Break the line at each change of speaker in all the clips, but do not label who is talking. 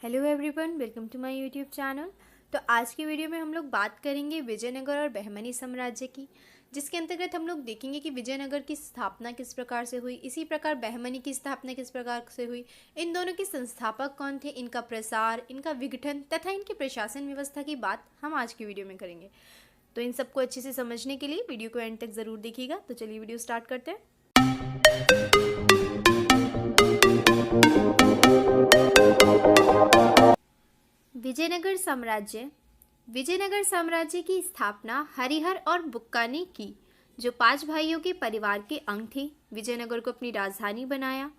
Hello everyone, welcome to my YouTube channel. तो आज की वीडियो में हम लोग बात करेंगे विजयनगर और बहमनी साम्राज्य की, जिसके अंतर्गत हम लोग देखेंगे कि विजयनगर की स्थापना किस प्रकार से हुई, इसी प्रकार बहमनी की स्थापना किस प्रकार से हुई, इन दोनों के संस्थापक कौन थे, इनका प्रसार, इनका विघटन तथा इनकी प्रशासन व्यवस्था की बात हम आज की वीडियो में करेंगे। तो इन सबको अच्छे से समझने के लिए वीडियो को एंड तक ज़रूर देखिएगा। तो चलिए वीडियो स्टार्ट करते हैं। विजयनगर साम्राज्य। विजयनगर साम्राज्य की स्थापना हरिहर और बुक्का ने की, जो 5 भाइयों के परिवार के अंग थे। विजयनगर को अपनी राजधानी बनाया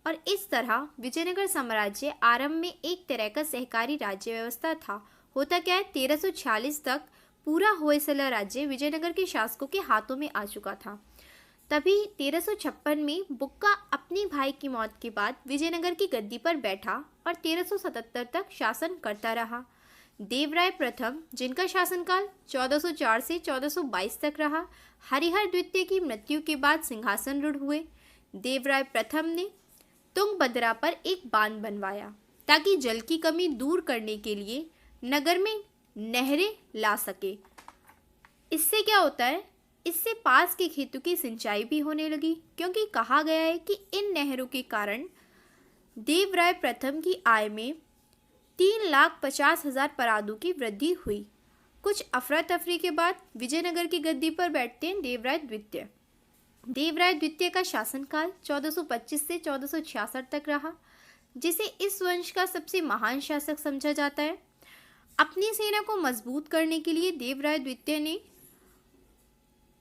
और इस तरह विजयनगर साम्राज्य आरंभ में एक तरह का सहकारी राज्य व्यवस्था था। होता क्या है, 1346 तक पूरा होयसला राज्य विजयनगर के शासकों के हाथों में आ चुका था। तभी 1356 में बुक्का अपने भाई की मौत के बाद विजयनगर की गद्दी पर बैठा और 1377 तक शासन करता रहा। देवराय प्रथम, जिनका शासनकाल 1404 से 1422 तक रहा, हरिहर द्वितीय की मृत्यु के बाद सिंहासन रूढ़ हुए। देवराय प्रथम ने तुंगभद्रा पर एक बांध बनवाया ताकि जल की कमी दूर करने के लिए नगर में नहरें ला सके। इससे क्या होता है, इससे पास के खेतों की सिंचाई भी होने लगी, क्योंकि कहा गया है कि इन नहरों के कारण देवराय प्रथम की आय में 3,50,000 परादू की वृद्धि हुई। कुछ अफरा तफरी के बाद विजयनगर की गद्दी पर बैठते हैं देवराय द्वितीय। देवराय द्वितीय का शासनकाल 1425 से 1466 तक रहा, जिसे इस वंश का सबसे महान शासक समझा जाता है। अपनी सेना को मजबूत करने के लिए देवराय द्वितीय ने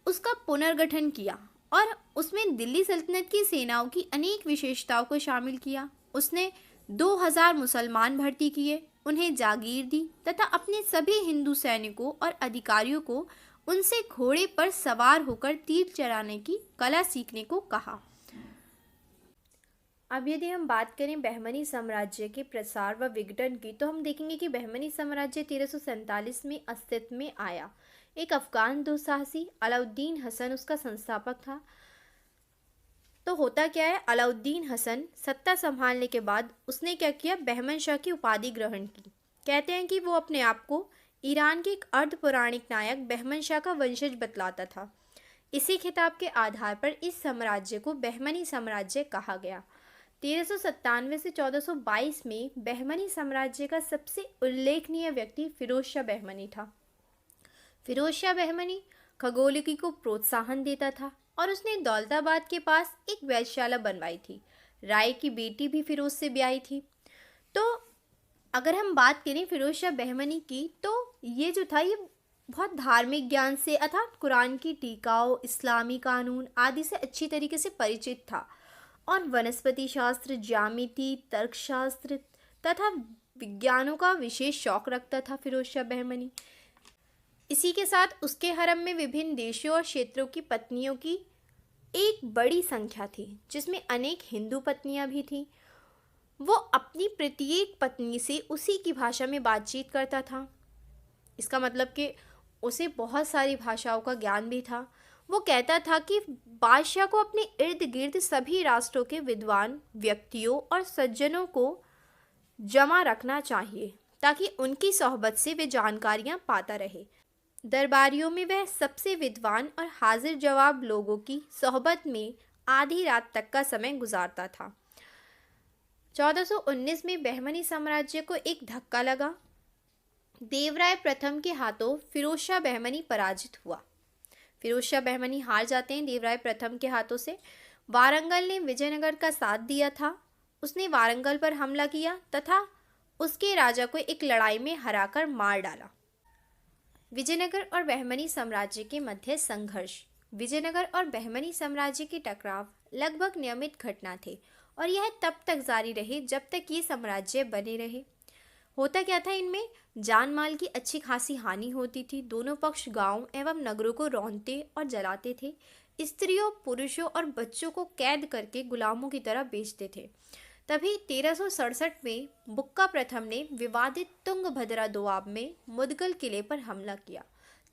उसका पुनर्गठन किया और उसमें दिल्ली सल्तनत की सेनाओं की अनेक विशेषताओं को शामिल किया। उसने 2000 मुसलमान भर्ती किए, उन्हें जागीर दी तथा अपने सभी हिंदू सैनिकों और अधिकारियों को उनसे घोड़े पर सवार होकर तीर चलाने की कला सीखने को कहा। अब यदि हम बात करें बहमनी साम्राज्य के प्रसार व विघटन की, तो हम देखेंगे कि बहमनी साम्राज्य 1347 में अस्तित्व में आया। एक अफगान दुस्साहसी अलाउद्दीन हसन उसका संस्थापक था। तो होता क्या है, अलाउद्दीन हसन सत्ता संभालने के बाद उसने क्या किया, बहमन शाह की उपाधि ग्रहण की। कहते हैं कि वो अपने आप को ईरान के एक अर्ध पौराणिक नायक बहमन शाह का वंशज बतलाता था। इसी खिताब के आधार पर इस साम्राज्य को बहमनी साम्राज्य कहा गया। 1397 से 1422 में बहमनी साम्राज्य का सबसे उल्लेखनीय व्यक्ति फिरोज शाह बहमनी था। फिरोज शाह बहमनी खगोलिकी को प्रोत्साहन देता था और उसने दौलताबाद के पास एक वैधशाला बनवाई थी। राय की बेटी भी फिरोज से ब्याही थी। तो अगर हम बात करें फिरोज शाह बहमनी की, तो ये जो था, ये बहुत धार्मिक ज्ञान से अर्थात कुरान की टीकाओं, इस्लामी कानून आदि से अच्छी तरीके से परिचित था और वनस्पति शास्त्र, ज्यामिति, तर्कशास्त्र तथा विज्ञानों का विशेष शौक रखता था फिरोज शाह बहमनी। इसी के साथ उसके हरम में विभिन्न देशों और क्षेत्रों की पत्नियों की एक बड़ी संख्या थी, जिसमें अनेक हिंदू पत्नियां भी थीं। वो अपनी प्रत्येक पत्नी से उसी की भाषा में बातचीत करता था। इसका मतलब कि उसे बहुत सारी भाषाओं का ज्ञान भी था। वो कहता था कि बादशाह को अपने इर्द गिर्द सभी राष्ट्रों के विद्वान व्यक्तियों और सज्जनों को जमा रखना चाहिए, ताकि उनकी सोहबत से वे जानकारियां पाता रहे। दरबारियों में वह सबसे विद्वान और हाजिर जवाब लोगों की सोहबत में आधी रात तक का समय गुजारता था। 1419 में बहमनी साम्राज्य को एक धक्का लगा। देवराय प्रथम के हाथों फिरोज शाह बहमनी पराजित हुआ। फिरोज शाह बहमनी हार जाते हैं देवराय प्रथम के हाथों से। वारंगल ने विजयनगर का साथ दिया था। उसने वारंगल पर हमला किया तथा उसके राजा को एक लड़ाई में हराकर मार डाला। विजयनगर और बहमनी साम्राज्य के मध्य संघर्ष। विजयनगर और बहमनी साम्राज्य के टकराव लगभग नियमित घटना थे और यह तब तक जारी रहे जब तक ये साम्राज्य बने रहे। होता क्या था, इनमें जान माल की अच्छी खासी हानि होती थी। दोनों पक्ष गांव एवं नगरों को रौंदते और जलाते थे। स्त्रियों, पुरुषों और बच्चों को कैद करके गुलामों की तरह बेचते थे। तभी 1367 में बुक्का प्रथम ने विवादित तुंगभद्रा दोआब में मुदगल किले पर हमला किया,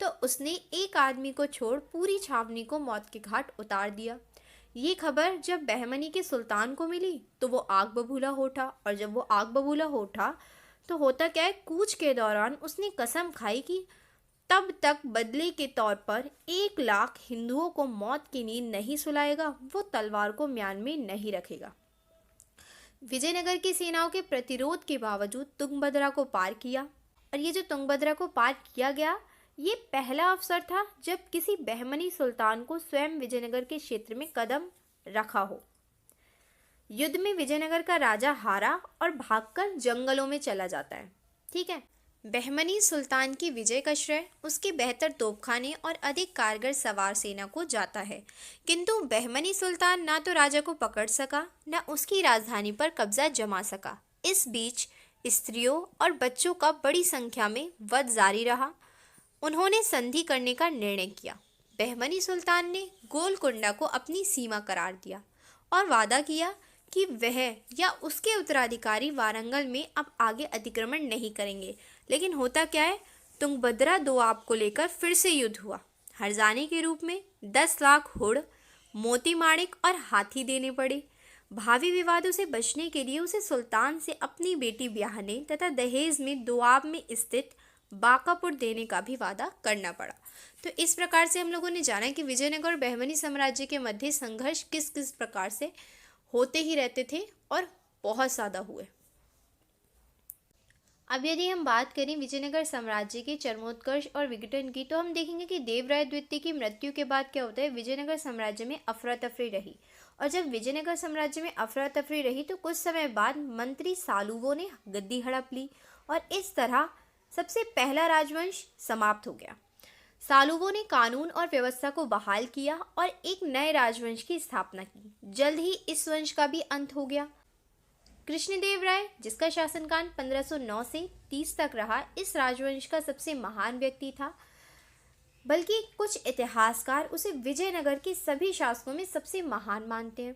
तो उसने एक आदमी को छोड़ पूरी छावनी को मौत के घाट उतार दिया। ये खबर जब बहमनी के सुल्तान को मिली तो वो आग बबूला हो उठा, और जब वो आग बबूला हो उठा तो होता क्या है, कूच के दौरान उसने कसम खाई कि तब तक बदले के तौर पर 1 लाख हिंदुओं को मौत की नींद नहीं सुलाएगा, वो तलवार को म्यान में नहीं रखेगा। विजयनगर की सेनाओं के प्रतिरोध के बावजूद तुंगभद्रा को पार किया, और ये जो तुंगभद्रा को पार किया गया, ये पहला अवसर था जब किसी बहमनी सुल्तान को स्वयं विजयनगर के क्षेत्र में कदम रखा हो। युद्ध में विजयनगर का राजा हारा और भागकर जंगलों में चला जाता है। ठीक है, बहमनी सुल्तान की विजय का श्रेय उसके बेहतर तोपखाने और अधिक कारगर सवार सेना को जाता है, किंतु बहमनी सुल्तान ना तो राजा को पकड़ सका, न उसकी राजधानी पर कब्जा जमा सका। इस बीच स्त्रियों और बच्चों का बड़ी संख्या में वध जारी रहा। उन्होंने संधि करने का निर्णय किया। बहमनी सुल्तान ने गोलकुंडा को अपनी सीमा करार दिया और वादा किया कि वह या उसके उत्तराधिकारी वारंगल में अब आगे अतिक्रमण नहीं करेंगे। लेकिन होता क्या है, तुंगभद्रा दोआब को लेकर फिर से युद्ध हुआ। हर्जाने के रूप में 10 लाख हुड़, मोती माणिक और हाथी देने पड़े। भावी विवादों से बचने के लिए उसे सुल्तान से अपनी बेटी ब्याहने तथा दहेज में दोआब में स्थित बाकापुर देने का भी वादा करना पड़ा। तो इस प्रकार से हम लोगों ने जाना कि विजयनगर और बहमनी साम्राज्य के मध्य संघर्ष किस किस प्रकार से होते ही रहते थे और बहुत ज़्यादा हुए। अब यदि हम बात करें विजयनगर साम्राज्य के चरमोत्कर्ष और विघटन की, तो हम देखेंगे कि देवराय द्वितीय की मृत्यु के बाद क्या होता है, विजयनगर साम्राज्य में अफरा तफरी रही। और जब विजयनगर साम्राज्य में अफरा तफरी रही तो कुछ समय बाद मंत्री सालुवों ने गद्दी हड़प ली और इस तरह सबसे पहला राजवंश समाप्त हो गया। सालुवों ने कानून और व्यवस्था को बहाल किया और एक नए राजवंश की स्थापना की। जल्द ही इस वंश का भी अंत हो गया। कृष्णदेव राय, जिसका शासनकाल 1509 से 30 तक रहा, इस राजवंश का सबसे महान व्यक्ति था। बल्कि कुछ इतिहासकार उसे विजयनगर के सभी शासकों में सबसे महान मानते हैं।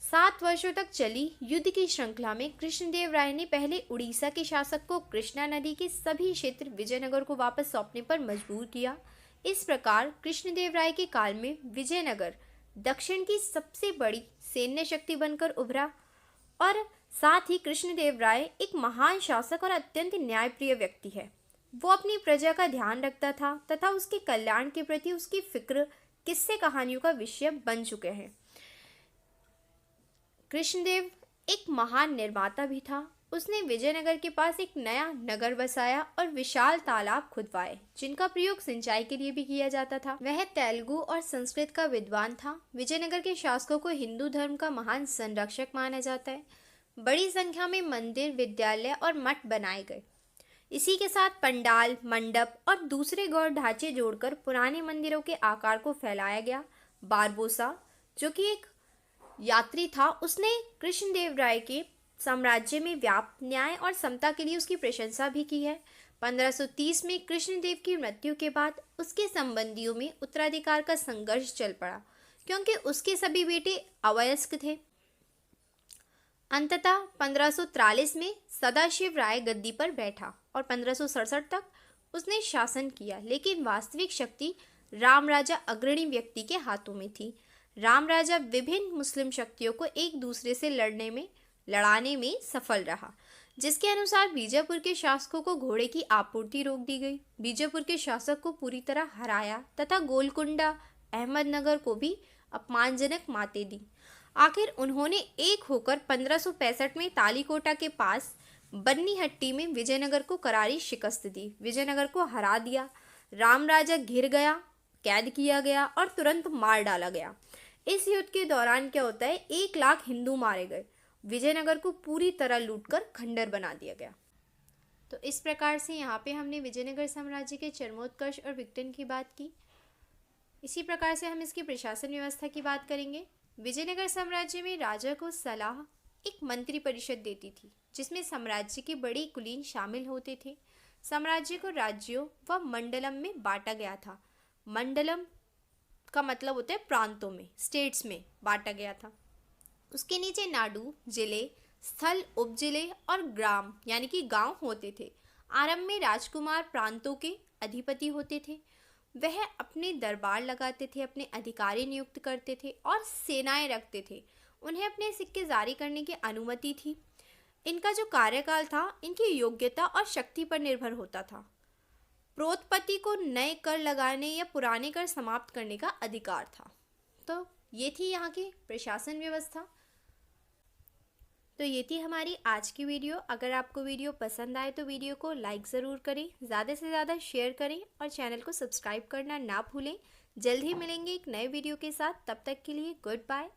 7 वर्षों तक चली युद्ध की श्रृंखला में कृष्णदेव राय ने पहले उड़ीसा के शासक को कृष्णा नदी के सभी क्षेत्र विजयनगर को वापस सौंपने पर मजबूर किया। इस प्रकार कृष्णदेव राय के काल में विजयनगर दक्षिण की सबसे बड़ी सैन्य शक्ति बनकर उभरा। और साथ ही कृष्णदेव राय एक महान शासक और अत्यंत न्यायप्रिय व्यक्ति है। वो अपनी प्रजा का ध्यान रखता था तथा उसके कल्याण के प्रति उसकी फिक्र किस्से कहानियों का विषय बन चुके हैं। कृष्णदेव एक महान निर्माता भी था। उसने विजयनगर के पास एक नया नगर बसाया और विशाल तालाब खुदवाए, जिनका प्रयोग सिंचाई के लिए भी किया जाता था। वह तेलुगु और संस्कृत का विद्वान था। विजयनगर के शासकों को हिंदू धर्म का महान संरक्षक माना जाता है। बड़ी संख्या में मंदिर, विद्यालय और मठ बनाए गए। इसी के साथ पंडाल, मंडप और दूसरे गौर ढांचे जोड़कर पुराने मंदिरों के आकार को फैलाया गया। बारबोसा, जो कि एक यात्री था, उसने कृष्णदेव राय के साम्राज्य में व्याप्त न्याय और समता के लिए उसकी प्रशंसा भी की है। 1530 में कृष्णदेव की मृत्यु के बाद उसके संबंधियों में उत्तराधिकार का संघर्ष चल पड़ा, क्योंकि उसके सभी बेटे अवयस्क थे। अंततः 1543 में सदाशिव राय गद्दी पर बैठा और 1567 तक उसने शासन किया, लेकिन वास्तविक शक्ति राम राजा अग्रणी व्यक्ति के हाथों में थी। राम राजा विभिन्न मुस्लिम शक्तियों को एक दूसरे से लड़ाने में सफल रहा, जिसके अनुसार बीजापुर के शासकों को घोड़े की आपूर्ति रोक दी गई। बीजापुर के शासक को पूरी तरह हराया तथा गोलकुंडा, अहमदनगर को भी अपमानजनक मातें दी। आखिर उन्होंने एक होकर 1565 में तालीकोटा के पास बन्नीहट्टी में विजयनगर को करारी शिकस्त दी, विजयनगर को हरा दिया। राम राजा घिर गया, कैद किया गया और तुरंत मार डाला गया। इस युद्ध के दौरान क्या होता है, 1 लाख हिंदू मारे गए। विजयनगर को पूरी तरह लूटकर खंडर बना दिया गया। तो इस प्रकार से यहाँ पे हमने विजयनगर साम्राज्य के चरमोत्कर्ष और विघटन की बात की। इसी प्रकार से हम इसकी प्रशासन व्यवस्था की बात करेंगे। विजयनगर साम्राज्य में राजा को सलाह एक मंत्री परिषद देती थी, जिसमें साम्राज्य के बड़े कुलीन शामिल होते थे। साम्राज्य को राज्यों व मंडलम में बांटा गया था। मंडलम का मतलब होता है प्रांतों में, स्टेट्स में बांटा गया था। उसके नीचे नाडु, जिले, स्थल, उपजिले और ग्राम यानी कि गांव होते थे। आरंभ में राजकुमार प्रांतों के अधिपति होते थे। वह अपने दरबार लगाते थे, अपने अधिकारी नियुक्त करते थे और सेनाएं रखते थे। उन्हें अपने सिक्के जारी करने की अनुमति थी। इनका जो कार्यकाल था इनकी योग्यता और शक्ति पर निर्भर होता था। प्रोतपति को नए कर लगाने या पुराने कर समाप्त करने का अधिकार था। तो ये थी यहाँ की प्रशासन व्यवस्था। तो ये थी हमारी आज की वीडियो। अगर आपको वीडियो पसंद आए तो वीडियो को लाइक ज़रूर करें, ज़्यादा से ज़्यादा शेयर करें और चैनल को सब्सक्राइब करना ना भूलें। जल्द ही मिलेंगे एक नए वीडियो के साथ। तब तक के लिए गुड बाय।